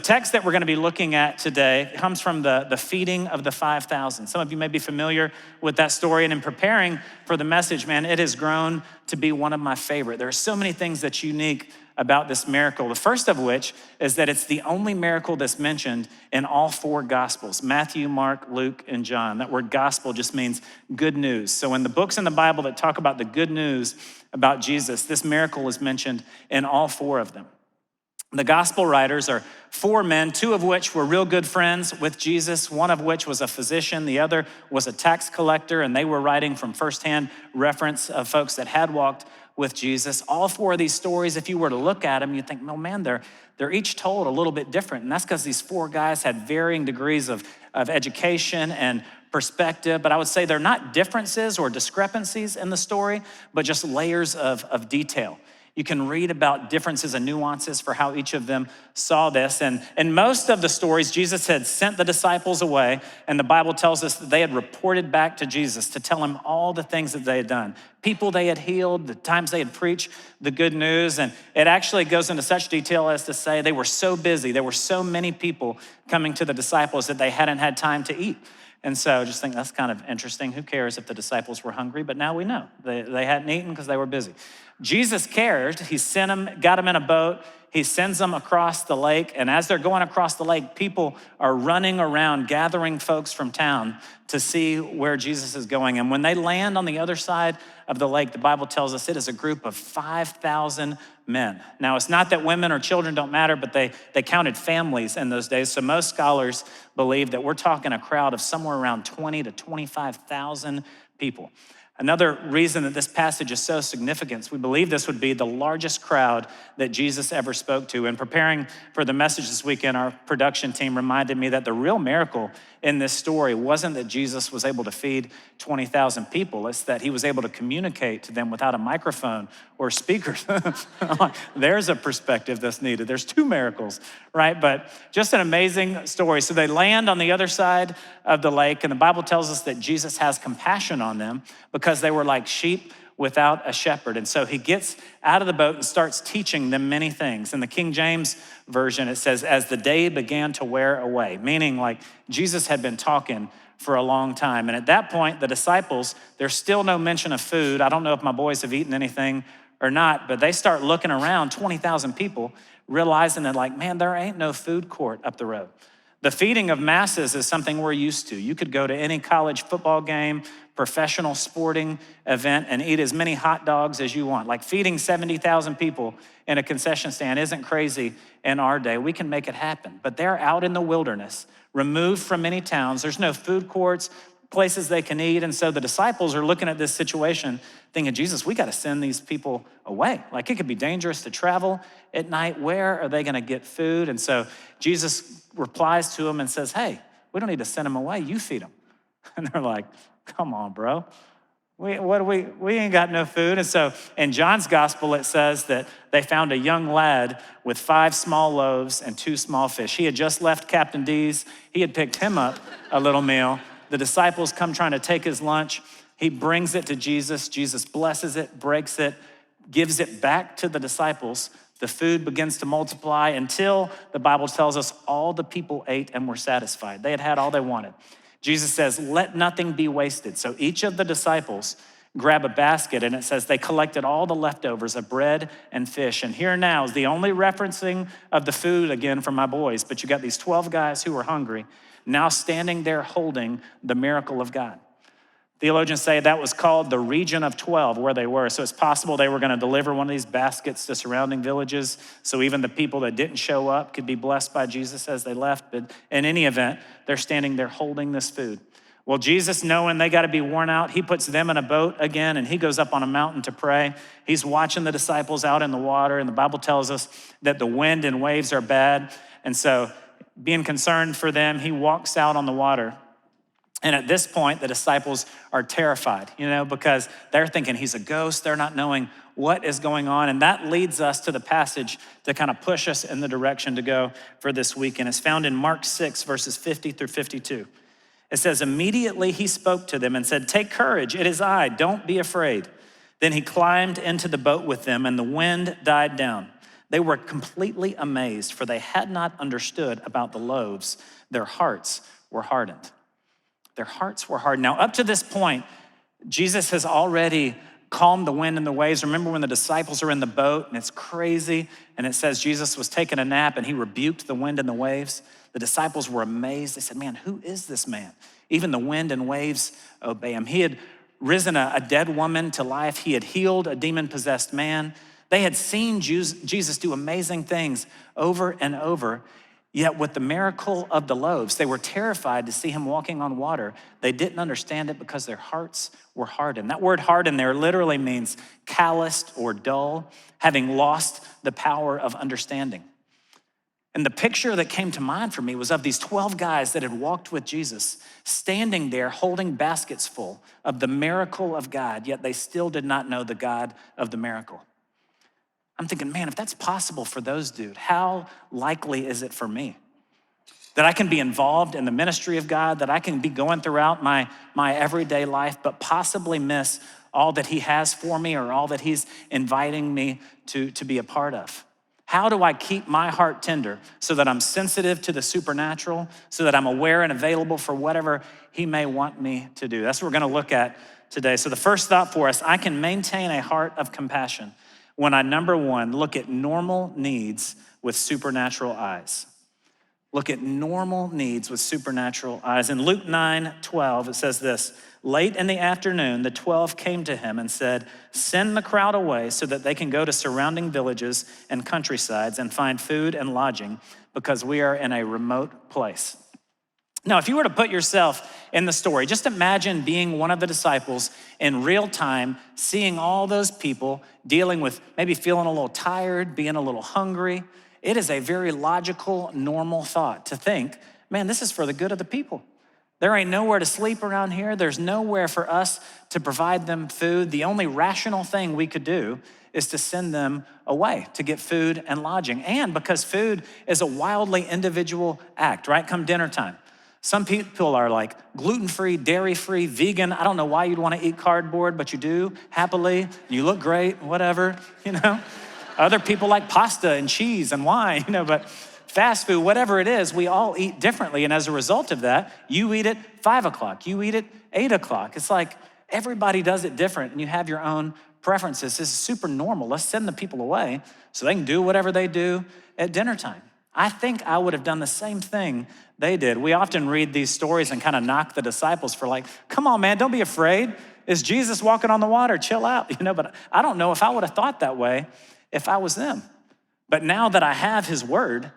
The text that we're going to be looking at today comes from the feeding of the 5,000. Some of you may be familiar with that story, and in preparing for the message, man, it has grown to be one of my favorite. There are so many things that's unique about this miracle. The first of which is that it's the only miracle that's mentioned in all four Gospels: Matthew, Mark, Luke, and John. That word gospel just means good news. So in the books in the Bible that talk about the good news about Jesus, this miracle is mentioned in all four of them. The gospel writers are four men, two of which were real good friends with Jesus, one of which was a physician, the other was a tax collector, and they were writing from firsthand reference of folks that had walked with Jesus. All four of these stories, if you were to look at them, you'd think, no, man, they're each told a little bit different. And that's because these four guys had varying degrees of education and perspective. But I would say they're not differences or discrepancies in the story, but just layers of detail. You can read about differences and nuances for how each of them saw this. And in most of the stories, Jesus had sent the disciples away, and the Bible tells us that they had reported back to Jesus to tell him all the things that they had done, people they had healed, the times they had preached the good news. And it actually goes into such detail as to say they were so busy, there were so many people coming to the disciples that they hadn't had time to eat. And so just think that's kind of interesting. Who cares if the disciples were hungry? But now we know they hadn't eaten because they were busy. Jesus cared. He sent them, got them in a boat. He sends them across the lake. And as they're going across the lake, people are running around, gathering folks from town to see where Jesus is going. And when they land on the other side of the lake, the Bible tells us it is a group of 5,000 men. Now, it's not that women or children don't matter, but they counted families in those days. So most scholars believe that we're talking a crowd of somewhere around 20 to 25,000 people. Another reason that this passage is so significant, we believe this would be the largest crowd that Jesus ever spoke to. In preparing for the message this weekend, our production team reminded me that the real miracle in this story wasn't that Jesus was able to feed 20,000 people. It's that he was able to communicate to them without a microphone or speakers. There's a perspective that's needed. There's two miracles, right? But just an amazing story. So they land on the other side of the lake, and the Bible tells us that Jesus has compassion on them because they were like sheep without a shepherd. And so he gets out of the boat and starts teaching them many things. In the King James Version, it says, as the day began to wear away, meaning like Jesus had been talking for a long time. And at that point, the disciples, there's still no mention of food. I don't know if my boys have eaten anything or not, but they start looking around, 20,000 people, realizing that like, man, there ain't no food court up the road. The feeding of masses is something we're used to. You could go to any college football game, professional sporting event, and eat as many hot dogs as you want. Like feeding 70,000 people in a concession stand isn't crazy in our day. We can make it happen. But they're out in the wilderness, removed from many towns. There's no food courts, places they can eat. And so the disciples are looking at this situation thinking, Jesus, we got to send these people away. Like it could be dangerous to travel at night. Where are they going to get food? And so Jesus replies to them and says, hey, we don't need to send them away. You feed them. And they're like, come on, bro. We ain't got no food. And so in John's gospel, it says that they found a young lad with 5 small loaves and 2 small fish. He had just left Captain D's. He had picked him up a little meal. The disciples come trying to take his lunch. He brings it to Jesus. Jesus blesses it, breaks it, gives it back to the disciples. The food begins to multiply until the Bible tells us all the people ate and were satisfied. They had had all they wanted. Jesus says, let nothing be wasted. So each of the disciples grab a basket, and it says they collected all the leftovers of bread and fish. And here now is the only referencing of the food again from my boys, but you got these 12 guys who were hungry, now standing there holding the miracle of God. Theologians say that was called the region of 12 where they were. So it's possible they were going to deliver one of these baskets to surrounding villages. So even the people that didn't show up could be blessed by Jesus as they left. But in any event, they're standing there holding this food. Well, Jesus, knowing they got to be worn out, he puts them in a boat again, and he goes up on a mountain to pray. He's watching the disciples out in the water, and the Bible tells us that the wind and waves are bad. And so being concerned for them, he walks out on the water. And at this point, the disciples are terrified, because they're thinking he's a ghost. They're not knowing what is going on. And that leads us to the passage to kind of push us in the direction to go for this weekend. It's found in Mark 6, verses 50 through 52. It says, immediately he spoke to them and said, take courage, it is I, don't be afraid. Then he climbed into the boat with them, and the wind died down. They were completely amazed, for they had not understood about the loaves. Their hearts were hardened. Their hearts were hardened. Now, up to this point, Jesus has already calmed the wind and the waves. Remember when the disciples are in the boat and it's crazy, and it says Jesus was taking a nap and he rebuked the wind and the waves? The disciples were amazed. They said, man, who is this man? Even the wind and waves obey him. He had risen a dead woman to life. He had healed a demon-possessed man. They had seen Jesus do amazing things over and over. Yet with the miracle of the loaves, they were terrified to see him walking on water. They didn't understand it because their hearts were hardened. That word hardened there literally means calloused or dull, having lost the power of understanding. And the picture that came to mind for me was of these 12 guys that had walked with Jesus, standing there holding baskets full of the miracle of God, yet they still did not know the God of the miracle. I'm thinking, man, if that's possible for those dudes, how likely is it for me? That I can be involved in the ministry of God, that I can be going throughout my everyday life, but possibly miss all that he has for me or all that he's inviting me to be a part of. How do I keep my heart tender so that I'm sensitive to the supernatural, so that I'm aware and available for whatever he may want me to do? That's what we're gonna look at today. So the first thought for us, I can maintain a heart of compassion when I, number one, look at normal needs with supernatural eyes. Look at normal needs with supernatural eyes. In Luke 9:12, it says this: late in the afternoon, the 12 came to him and said, send the crowd away so that they can go to surrounding villages and countrysides and find food and lodging, because we are in a remote place. Now, if you were to put yourself in the story, just imagine being one of the disciples in real time, seeing all those people dealing with maybe feeling a little tired, being a little hungry. It is a very logical, normal thought to think, man, this is for the good of the people. There ain't nowhere to sleep around here. There's nowhere for us to provide them food. The only rational thing we could do is to send them away to get food and lodging. And because food is a wildly individual act, right? Come dinner time. Some people are like gluten-free, dairy-free, vegan. I don't know why you'd want to eat cardboard, but you do happily. You look great, whatever, you know. Other people like pasta and cheese and wine, you know, but fast food, whatever it is, we all eat differently. And as a result of that, you eat at 5 o'clock, you eat at 8 o'clock. It's like everybody does it different and you have your own preferences. This is super normal. Let's send the people away so they can do whatever they do at dinner time. I think I would have done the same thing they did. We often read these stories and kind of knock the disciples for like, come on, man, don't be afraid. It's Jesus walking on the water, chill out, you know, but I don't know if I would have thought that way if I was them. But now that I have his word,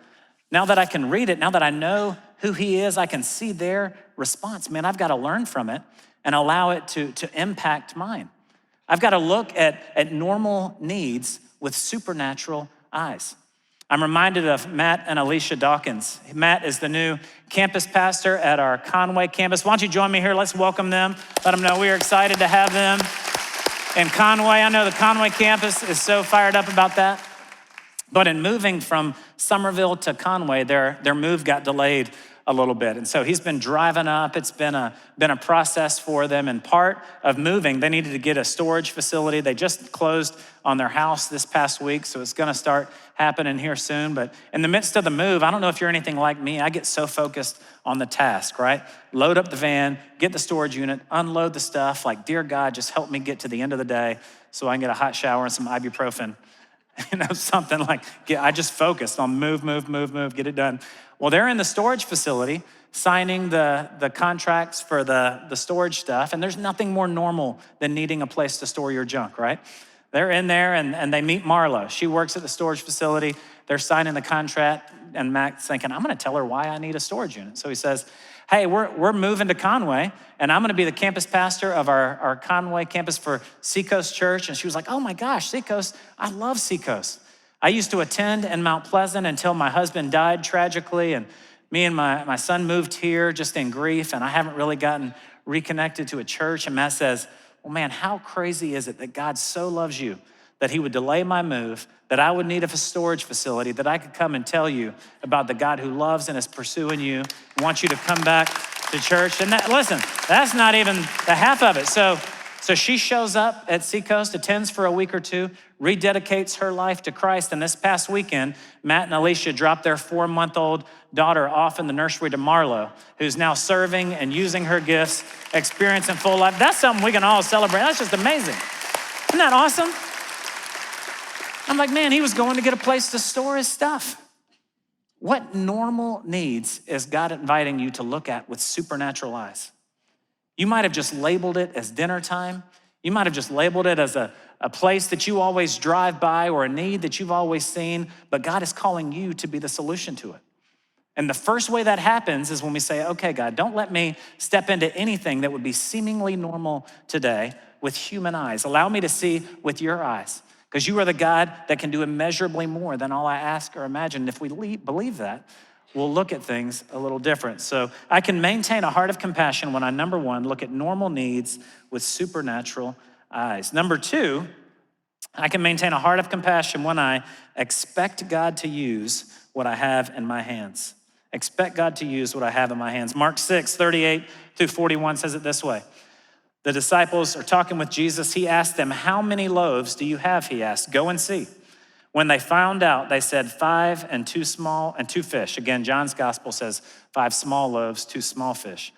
now that I can read it, now that I know who he is, I can see their response. Man, I've got to learn from it and allow it to impact mine. I've got to look at normal needs with supernatural eyes. I'm reminded of Matt and Alicia Dawkins. Matt is the new campus pastor at our Conway campus. Why don't you join me here? Let's welcome them. Let them know we are excited to have them in Conway. I know the Conway campus is so fired up about that. But in moving from Somerville to Conway, their move got delayed a little bit. And so he's been driving up. It's been a process for them. And part of moving, they needed to get a storage facility. They just closed on their house this past week, so it's gonna start happening here soon. But in the midst of the move, I don't know if you're anything like me, I get so focused on the task, right? Load up the van, get the storage unit, unload the stuff, like, dear God, just help me get to the end of the day so I can get a hot shower and some ibuprofen. You know, something like, I just focused on move, get it done. Well, they're in the storage facility signing the contracts for the storage stuff, and there's nothing more normal than needing a place to store your junk, right? They're in there and they meet Marla. She works at the storage facility. They're signing the contract, and Mac's thinking, I'm gonna tell her why I need a storage unit. So he says, hey, we're moving to Conway, and I'm gonna be the campus pastor of our Conway campus for Seacoast Church. And she was like, oh my gosh, Seacoast, I love Seacoast. I used to attend in Mount Pleasant until my husband died tragically, and me and my son moved here just in grief, and I haven't really gotten reconnected to a church. And Matt says, well, man, how crazy is it that God so loves you that he would delay my move, that I would need a storage facility, that I could come and tell you about the God who loves and is pursuing you, and wants you to come back to church. And listen, that's not even the half of it. So So she shows up at Seacoast, attends for a week or two, rededicates her life to Christ. And this past weekend, Matt and Alicia dropped their 4-month-old daughter off in the nursery to Marlo, who's now serving and using her gifts, experiencing full life. That's something we can all celebrate. That's just amazing. Isn't that awesome? I'm like, man, he was going to get a place to store his stuff. What normal needs is God inviting you to look at with supernatural eyes? You might have just labeled it as dinner time. You might have just labeled it as a place that you always drive by or a need that you've always seen, but God is calling you to be the solution to it. And the first way that happens is when we say, okay, God, don't let me step into anything that would be seemingly normal today with human eyes. Allow me to see with your eyes, because you are the God that can do immeasurably more than all I ask or imagine. If we believe that, we'll look at things a little different. So I can maintain a heart of compassion when I, number one, look at normal needs with supernatural eyes. Number two, I can maintain a heart of compassion when I expect God to use what I have in my hands. Expect God to use what I have in my hands. Mark 6:38-41 says it this way. The disciples are talking with Jesus. He asked them, how many loaves do you have? He asked, go and see. When they found out, they said 5 and 2 small and 2 fish. Again, John's gospel says 5 small loaves, 2 small fish.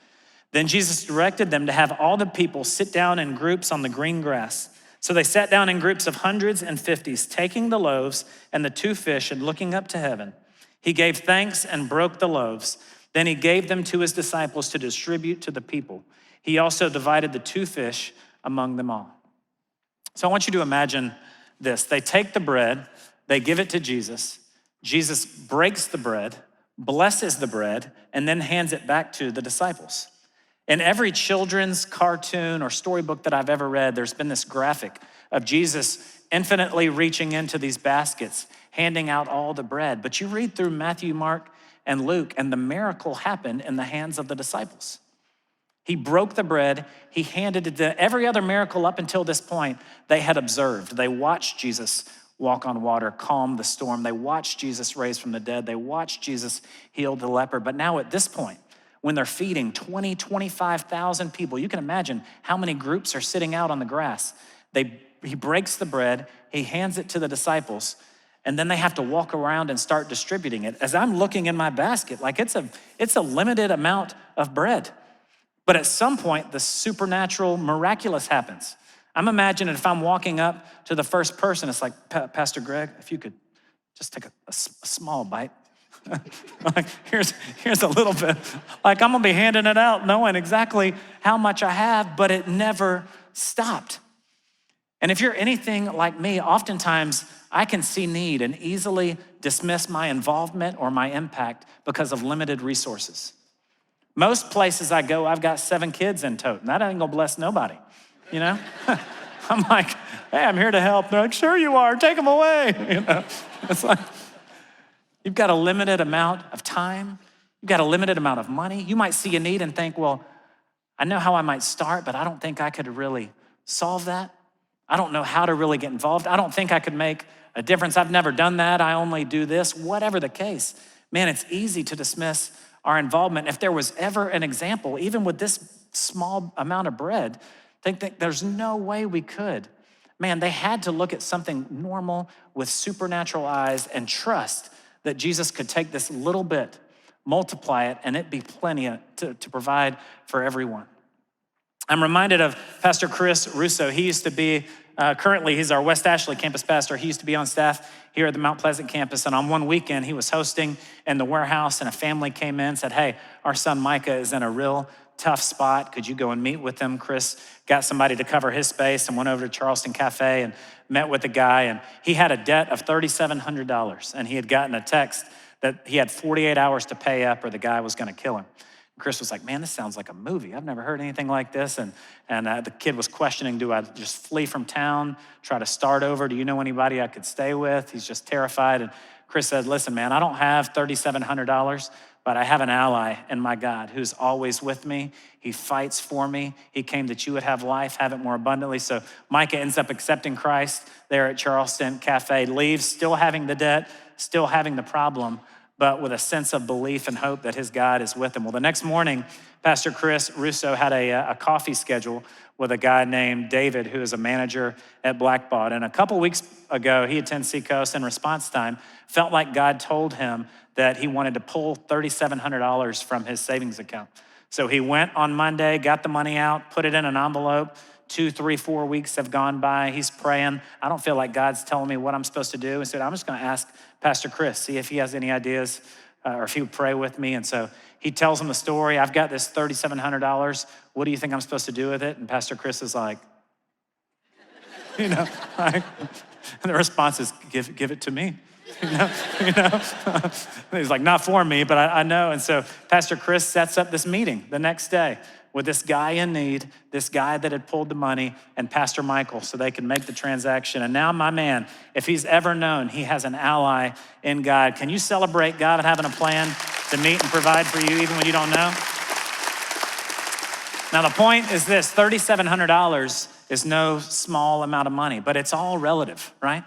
Then Jesus directed them to have all the people sit down in groups on the green grass. So they sat down in groups of hundreds and fifties, taking the loaves and the 2 fish and looking up to heaven. He gave thanks and broke the loaves. Then he gave them to his disciples to distribute to the people. He also divided the 2 fish among them all. So I want you to imagine this. They take the bread, they give it to Jesus. Jesus breaks the bread, blesses the bread, and then hands it back to the disciples. In every children's cartoon or storybook that I've ever read, there's been this graphic of Jesus infinitely reaching into these baskets, handing out all the bread. But you read through Matthew, Mark, and Luke, and the miracle happened in the hands of the disciples. He broke the bread, he handed it to every other miracle up until this point they had observed. They watched Jesus walk on water, calm the storm. They watched Jesus raise from the dead. They watched Jesus heal the leper. But now at this point, when they're feeding 20, 25,000 people, you can imagine how many groups are sitting out on the grass. He breaks the bread, he hands it to the disciples, and then they have to walk around and start distributing it. As I'm looking in my basket, like it's a limited amount of bread. But at some point, the supernatural, miraculous happens. I'm imagining if I'm walking up to the first person, it's like, Pastor Greg, if you could just take a small bite. Like, here's a little bit. Like, I'm gonna be handing it out knowing exactly how much I have, but it never stopped. And if you're anything like me, oftentimes I can see need and easily dismiss my involvement or my impact because of limited resources. Most places I go, I've got 7 kids in tote, and that ain't gonna bless nobody, you know? I'm like, hey, I'm here to help. They're like, sure you are, take them away. You know, it's like, you've got a limited amount of time. You've got a limited amount of money. You might see a need and think, well, I know how I might start, but I don't think I could really solve that. I don't know how to really get involved. I don't think I could make a difference. I've never done that. I only do this. Whatever the case, man, it's easy to dismiss our involvement. If there was ever an example, even with this small amount of bread, think there's no way we could. Man, they had to look at something normal with supernatural eyes and trust that Jesus could take this little bit, multiply it, and it be plenty to provide for everyone. I'm reminded of Pastor Chris Russo. He used to be, currently he's our West Ashley campus pastor. He used to be on staff here at the Mount Pleasant campus. And on one weekend, he was hosting in the warehouse, and a family came in and said, hey, our son Micah is in a real tough spot. Could you go and meet with him? Chris got somebody to cover his space and went over to Charleston Cafe and met with the guy. And he had a debt of $3,700. And he had gotten a text that he had 48 hours to pay up or the guy was gonna kill him. Chris was like, man, this sounds like a movie. I've never heard anything like this. And the kid was questioning, do I just flee from town, try to start over? Do you know anybody I could stay with? He's just terrified. And Chris said, listen, man, I don't have $3,700, but I have an ally in my God who's always with me. He fights for me. He came that you would have life, have it more abundantly. So Micah ends up accepting Christ there at Charleston Cafe, leaves, still having the debt, still having the problem, but with a sense of belief and hope that his God is with him. Well, the next morning, Pastor Chris Russo had a coffee schedule with a guy named David, who is a manager at Blackbaud. And a couple weeks ago, he attends Seacoast, and response time felt like God told him that he wanted to pull $3,700 from his savings account. So he went on Monday, got the money out, put it in an envelope. 2, 3, 4 weeks have gone by. He's praying. I don't feel like God's telling me what I'm supposed to do. He said, I'm just going to ask Pastor Chris, see if he has any ideas or if he would pray with me. And so he tells him the story. I've got this $3,700. What do you think I'm supposed to do with it? And Pastor Chris is like, like, and the response is, give it to me. He's like, not for me, but I know. And so Pastor Chris sets up this meeting the next day with this guy in need, this guy that had pulled the money, and Pastor Michael, so they can make the transaction. And now my man, if he's ever known, he has an ally in God. Can you celebrate God and having a plan to meet and provide for you even when you don't know? Now the point is this, $3,700 is no small amount of money, but it's all relative, right?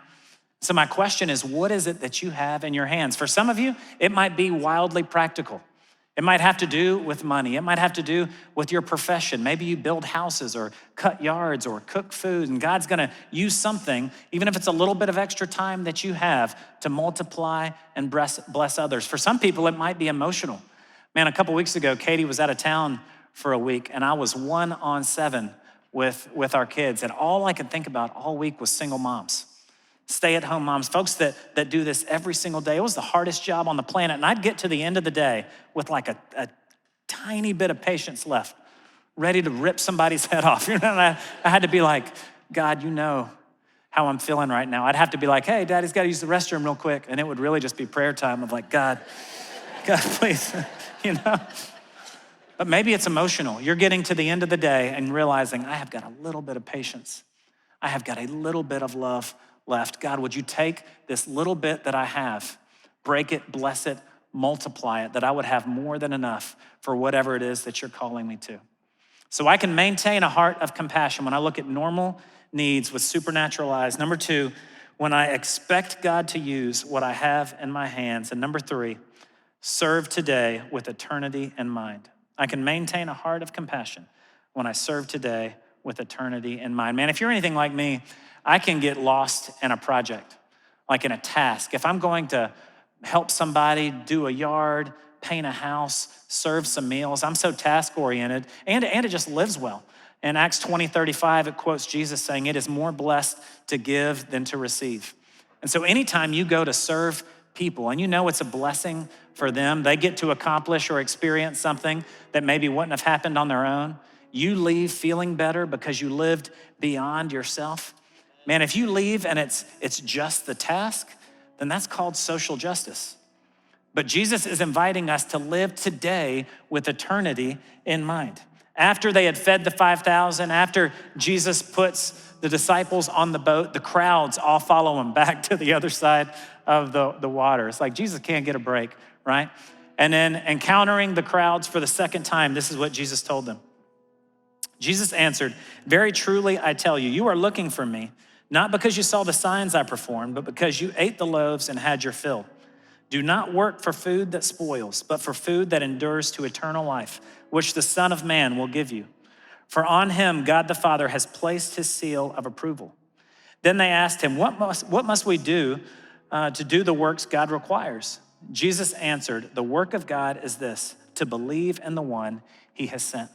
So my question is, what is it that you have in your hands? For some of you, it might be wildly practical. It might have to do with money. It might have to do with your profession. Maybe you build houses or cut yards or cook food, and God's gonna use something, even if it's a little bit of extra time that you have, to multiply and bless others. For some people, it might be emotional. Man, a couple weeks ago, Katie was out of town for a week, and I was 1 on 7 with our kids, and all I could think about all week was single moms. Stay-at-home moms, folks that do this every single day. It was the hardest job on the planet. And I'd get to the end of the day with like a tiny bit of patience left, ready to rip somebody's head off. And I had to be like, God, you know how I'm feeling right now. I'd have to be like, hey, Daddy's got to use the restroom real quick. And it would really just be prayer time of like, God, please, But maybe it's emotional. You're getting to the end of the day and realizing I have got a little bit of patience. I have got a little bit of love left. God, would you take this little bit that I have, break it, bless it, multiply it, that I would have more than enough for whatever it is that you're calling me to. So I can maintain a heart of compassion when I look at normal needs with supernatural eyes. Number 2, when I expect God to use what I have in my hands. And number 3, serve today with eternity in mind. I can maintain a heart of compassion when I serve today with eternity in mind. Man, if you're anything like me, I can get lost in a project, like in a task. If I'm going to help somebody do a yard, paint a house, serve some meals, I'm so task-oriented, and it just lives well. In Acts 20:35, it quotes Jesus saying, it is more blessed to give than to receive. And so anytime you go to serve people and you know it's a blessing for them, they get to accomplish or experience something that maybe wouldn't have happened on their own, you leave feeling better because you lived beyond yourself. Man, if you leave and it's just the task, then that's called social justice. But Jesus is inviting us to live today with eternity in mind. After they had fed the 5,000, after Jesus puts the disciples on the boat, the crowds all follow him back to the other side of the water. It's like Jesus can't get a break, right? And then encountering the crowds for the second time, this is what Jesus told them. Jesus answered, very truly I tell you, you are looking for me, not because you saw the signs I performed, but because you ate the loaves and had your fill. Do not work for food that spoils, but for food that endures to eternal life, which the Son of Man will give you. For on him God the Father has placed his seal of approval. Then they asked him, what must we do to do the works God requires? Jesus answered, the work of God is this, to believe in the one he has sent.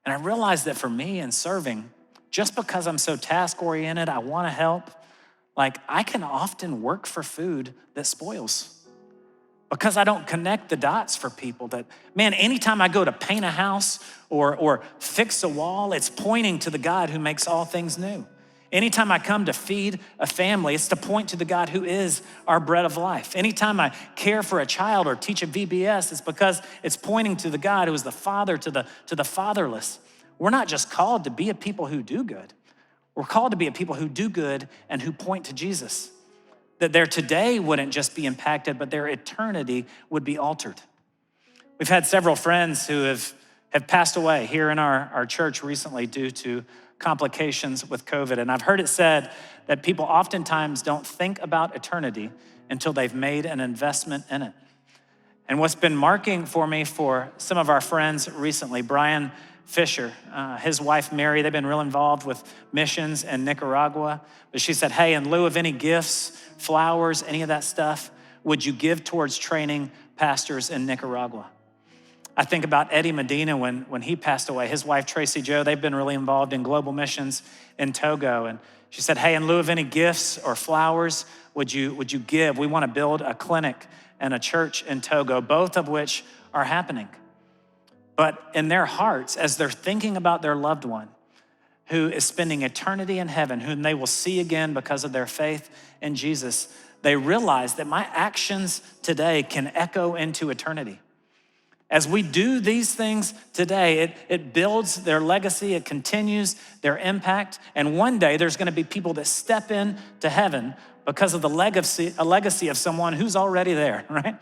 And I realized that for me in serving, just because I'm so task-oriented, I want to help, like I can often work for food that spoils because I don't connect the dots for people that, man, anytime I go to paint a house or fix a wall, it's pointing to the God who makes all things new. Anytime I come to feed a family, it's to point to the God who is our bread of life. Anytime I care for a child or teach a VBS, it's because it's pointing to the God who is the father to the fatherless. We're not just called to be a people who do good. We're called to be a people who do good and who point to Jesus. That their today wouldn't just be impacted, but their eternity would be altered. We've had several friends who have passed away here in our church recently due to complications with COVID. And I've heard it said that people oftentimes don't think about eternity until they've made an investment in it. And what's been marking for me for some of our friends recently, Brian Fisher, his wife Mary, they've been real involved with missions in Nicaragua. But she said, hey, in lieu of any gifts, flowers, any of that stuff, would you give towards training pastors in Nicaragua? I think about Eddie Medina when he passed away. His wife, Tracy Joe, they've been really involved in global missions in Togo. And she said, hey, in lieu of any gifts or flowers, would you give? We want to build a clinic and a church in Togo, both of which are happening. But in their hearts, as they're thinking about their loved one who is spending eternity in heaven, whom they will see again because of their faith in Jesus, they realize that my actions today can echo into eternity. As we do these things today, it builds their legacy, it continues their impact, and one day there's gonna be people that step into heaven because of the legacy of someone who's already there, right?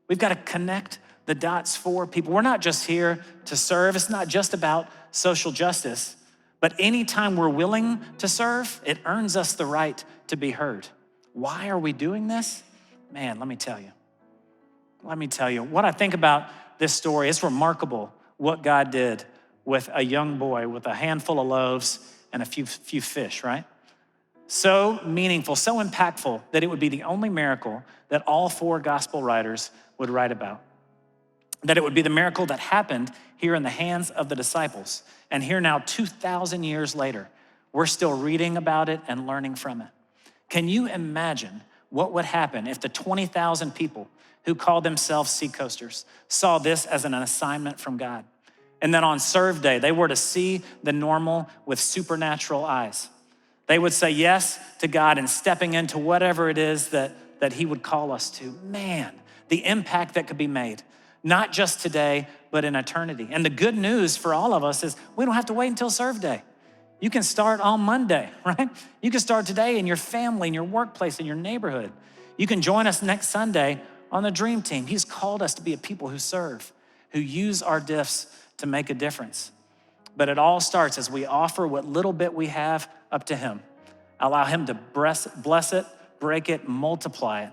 We've got to connect the dots for people. We're not just here to serve. It's not just about social justice, but anytime we're willing to serve, it earns us the right to be heard. Why are we doing this? Man, let me tell you. What I think about this story, it's remarkable what God did with a young boy with a handful of loaves and a few fish, right? So meaningful, so impactful that it would be the only miracle that all four gospel writers would write about. That it would be the miracle that happened here in the hands of the disciples. And here now, 2,000 years later, we're still reading about it and learning from it. Can you imagine what would happen if the 20,000 people who called themselves seacoasters saw this as an assignment from God? And then on Serve Day, they were to see the normal with supernatural eyes. They would say yes to God and stepping into whatever it is that he would call us to. Man, the impact that could be made, not just today, but in eternity. And the good news for all of us is we don't have to wait until Serve Day. You can start on Monday, right? You can start today in your family, in your workplace, in your neighborhood. You can join us next Sunday on the Dream Team. He's called us to be a people who serve, who use our gifts to make a difference. But it all starts as we offer what little bit we have up to him. Allow him to bless it, break it, multiply it,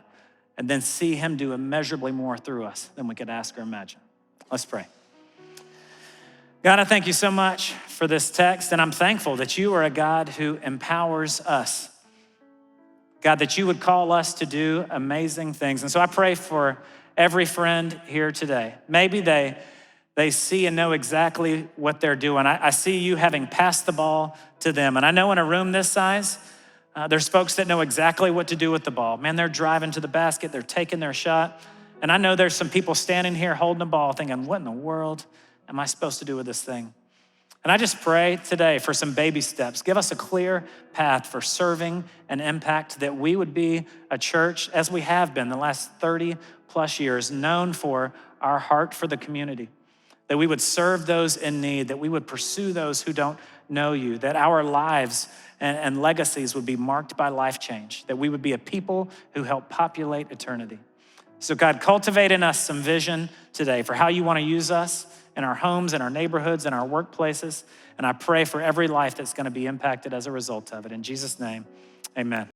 and then see him do immeasurably more through us than we could ask or imagine. Let's pray. God, I thank you so much for this text, and I'm thankful that you are a God who empowers us. God, that you would call us to do amazing things. And so I pray for every friend here today. Maybe they see and know exactly what they're doing. I see you having passed the ball to them. And I know in a room this size, there's folks that know exactly what to do with the ball. Man, they're driving to the basket, they're taking their shot. And I know there's some people standing here holding the ball thinking, what in the world am I supposed to do with this thing? And I just pray today for some baby steps. Give us a clear path for serving and impact, that we would be a church, as we have been the last 30 plus years, known for our heart for the community. That we would serve those in need, that we would pursue those who don't know you, that our lives and legacies would be marked by life change, that we would be a people who help populate eternity. So God, cultivate in us some vision today for how you want to use us in our homes, in our neighborhoods, in our workplaces. And I pray for every life that's going to be impacted as a result of it. In Jesus' name, amen.